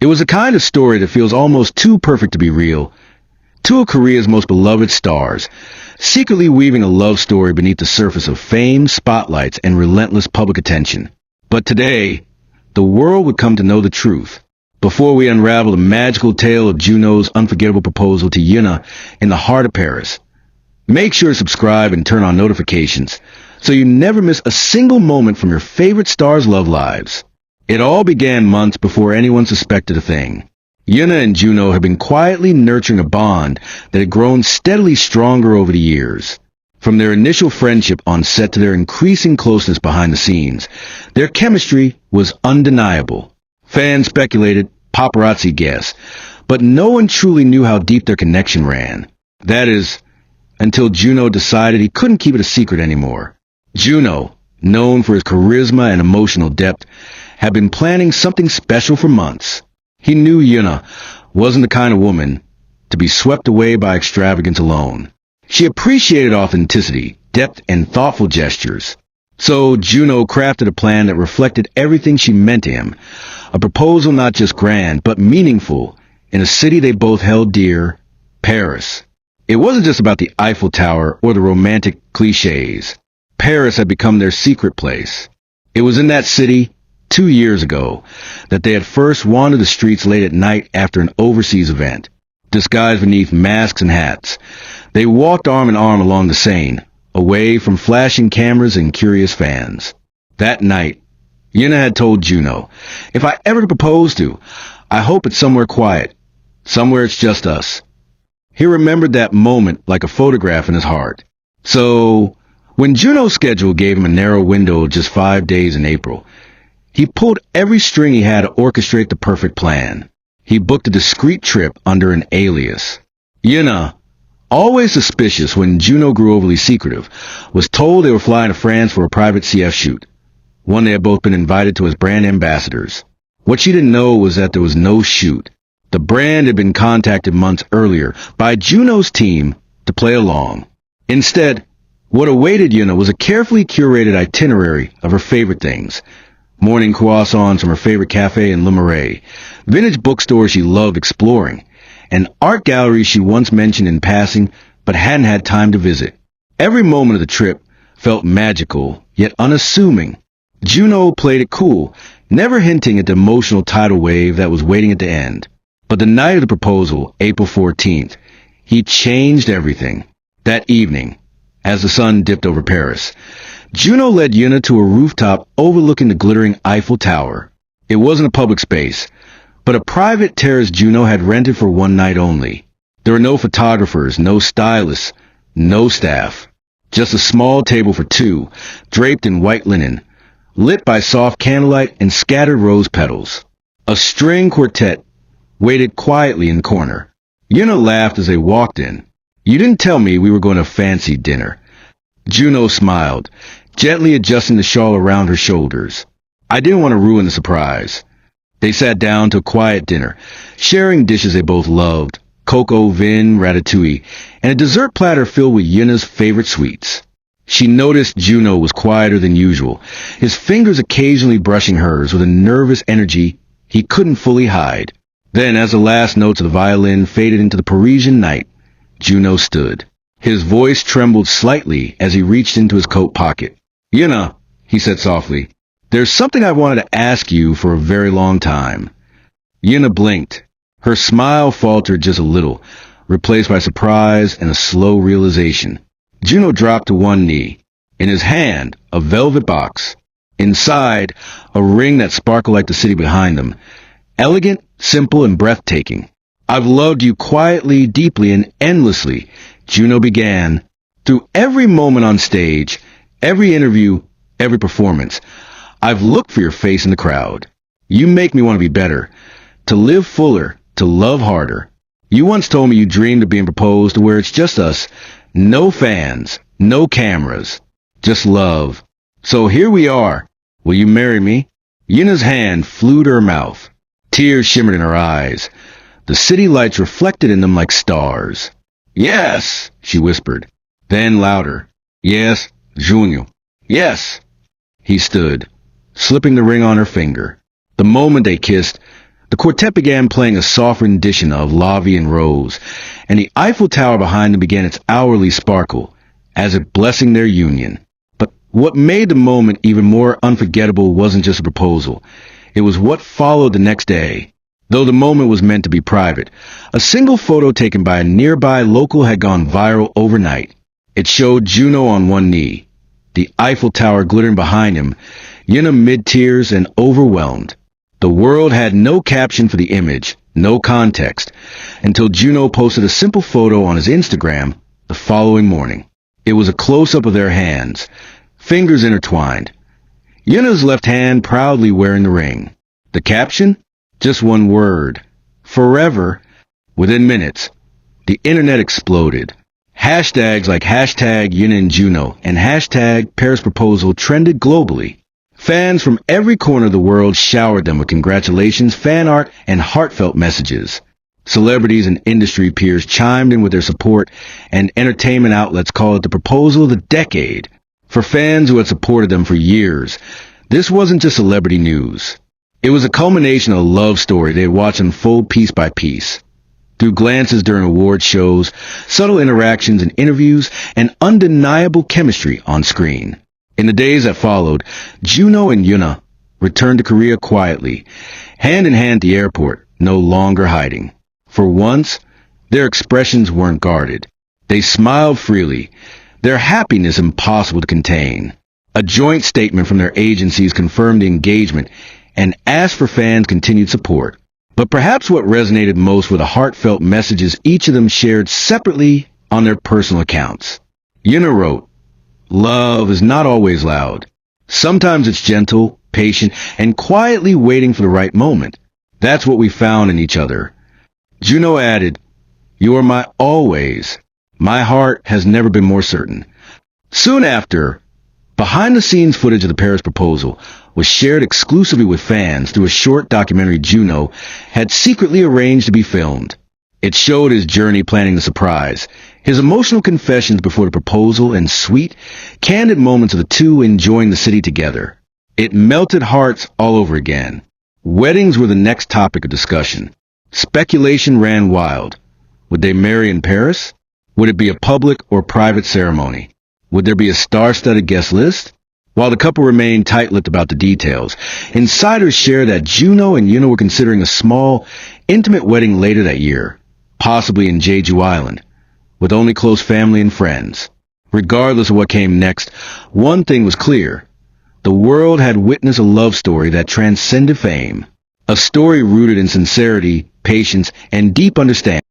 It was a kind of story that feels almost too perfect to be real. Two of Korea's most beloved stars, secretly weaving a love story beneath the surface of fame, spotlights, and relentless public attention. But today, the world would come to know the truth. Before we unravel the magical tale of Junho's unforgettable proposal to Yoona in the heart of Paris, make sure to subscribe and turn on notifications so you never miss a single moment from your favorite stars' love lives. It all began months before anyone suspected a thing. Yoona and Junho had been quietly nurturing a bond that had grown steadily stronger over the years. From their initial friendship on set to their increasing closeness behind the scenes, their chemistry was undeniable. Fans speculated, paparazzi guessed, but no one truly knew how deep their connection ran. That is, until Junho decided he couldn't keep it a secret anymore. Junho, known for his charisma and emotional depth, had been planning something special for months. He knew Yoona wasn't the kind of woman to be swept away by extravagance alone. She appreciated authenticity, depth, and thoughtful gestures. So Junho crafted a plan that reflected everything she meant to him. A proposal not just grand, but meaningful, in a city they both held dear, Paris. It wasn't just about the Eiffel Tower or the romantic cliches. Paris had become their secret place. It was in that city, 2 years ago, that they had first wandered the streets late at night after an overseas event. Disguised beneath masks and hats, they walked arm in arm along the Seine, away from flashing cameras and curious fans. That night, Yoona had told Junho, "If I ever propose to, I hope it's somewhere quiet, somewhere it's just us." He remembered that moment like a photograph in his heart. So, when Junho's schedule gave him a narrow window of just 5 days in April, he pulled every string he had to orchestrate the perfect plan. He booked a discreet trip under an alias. Yoona, always suspicious when Junho grew overly secretive, was told they were flying to France for a private CF shoot, one they had both been invited to as brand ambassadors. What she didn't know was that there was no shoot. The brand had been contacted months earlier by Junho's team to play along. Instead, what awaited Yoona was a carefully curated itinerary of her favorite things. Morning croissants from her favorite cafe in Le Marais, vintage bookstores she loved exploring, and art galleries she once mentioned in passing but hadn't had time to visit. Every moment of the trip felt magical, yet unassuming. Junho played it cool, never hinting at the emotional tidal wave that was waiting at the end. But the night of the proposal, April 14th, he changed everything. That evening, as the sun dipped over Paris, Junho led Yoona to a rooftop overlooking the glittering Eiffel Tower. It wasn't a public space, but a private terrace Junho had rented for one night only. There were no photographers, no stylists, no staff. Just a small table for two, draped in white linen, lit by soft candlelight and scattered rose petals. A string quartet waited quietly in the corner. Yoona laughed as they walked in. "You didn't tell me we were going to a fancy dinner." Junho smiled, gently adjusting the shawl around her shoulders. "I didn't want to ruin the surprise." They sat down to a quiet dinner, sharing dishes they both loved, coco vin, ratatouille, and a dessert platter filled with Yoona's favorite sweets. She noticed Junho was quieter than usual, his fingers occasionally brushing hers with a nervous energy he couldn't fully hide. Then, as the last notes of the violin faded into the Parisian night, Junho stood. His voice trembled slightly as he reached into his coat pocket. "Yoona," he said softly, "there's something I've wanted to ask you for a very long time." Yoona blinked. Her smile faltered just a little, replaced by surprise and a slow realization. Junho dropped to one knee. In his hand, a velvet box. Inside, a ring that sparkled like the city behind them. Elegant, simple, and breathtaking. "I've loved you quietly, deeply, and endlessly," Junho began. "Through every moment on stage, every interview, every performance, I've looked for your face in the crowd. You make me want to be better, to live fuller, to love harder. You once told me you dreamed of being proposed to where it's just us, no fans, no cameras, just love. So here we are. Will you marry me?" Yoona's hand flew to her mouth. Tears shimmered in her eyes. The city lights reflected in them like stars. "Yes," she whispered. Then louder. "Yes, Junho. Yes." He stood, slipping the ring on her finger. The moment they kissed, The quartet began playing a soft rendition of La Vie en Rose, and the Eiffel Tower behind them began its hourly sparkle, as if blessing their union. But what made the moment even more unforgettable wasn't just a proposal. It was what followed the next day. Though the moment was meant to be private, a single photo taken by a nearby local had gone viral overnight. It showed Junho on one knee, the Eiffel Tower glittering behind him, Yoona mid-tears and overwhelmed. The world had no caption for the image, no context, until Junho posted a simple photo on his Instagram the following morning. It was a close-up of their hands, fingers intertwined. Yoona's left hand proudly wearing the ring. The caption? Just one word. Forever. Within minutes, the internet exploded. Hashtags like hashtag Yoona and Junho and hashtag Paris Proposal trended globally. Fans from every corner of the world showered them with congratulations, fan art, and heartfelt messages. Celebrities and industry peers chimed in with their support, and entertainment outlets called it the proposal of the decade. For fans who had supported them for years, this wasn't just celebrity news. It was a culmination of a love story they had watched unfold piece by piece. Through glances during award shows, subtle interactions in interviews, and undeniable chemistry on screen. In the days that followed, Junho and Yoona returned to Korea quietly, hand in hand at the airport, no longer hiding. For once, their expressions weren't guarded. They smiled freely, their happiness impossible to contain. A joint statement from their agencies confirmed the engagement and asked for fans' continued support. But perhaps what resonated most were the heartfelt messages each of them shared separately on their personal accounts. Yoona wrote, "Love is not always loud. Sometimes it's gentle, patient, and quietly waiting for the right moment. That's what we found in each other." Junho added, "You are my always. My heart has never been more certain." Soon after, behind-the-scenes footage of the Paris proposal was shared exclusively with fans through a short documentary Junho had secretly arranged to be filmed. It showed his journey planning the surprise, his emotional confessions before the proposal, and sweet, candid moments of the two enjoying the city together. It melted hearts all over again. Weddings were the next topic of discussion. Speculation ran wild. Would they marry in Paris? Would it be a public or private ceremony? Would there be a star-studded guest list? While the couple remained tight-lipped about the details, insiders shared that Junho and Yoona were considering a small, intimate wedding later that year, possibly in Jeju Island, with only close family and friends. Regardless of what came next, one thing was clear. The world had witnessed a love story that transcended fame. A story rooted in sincerity, patience, and deep understanding.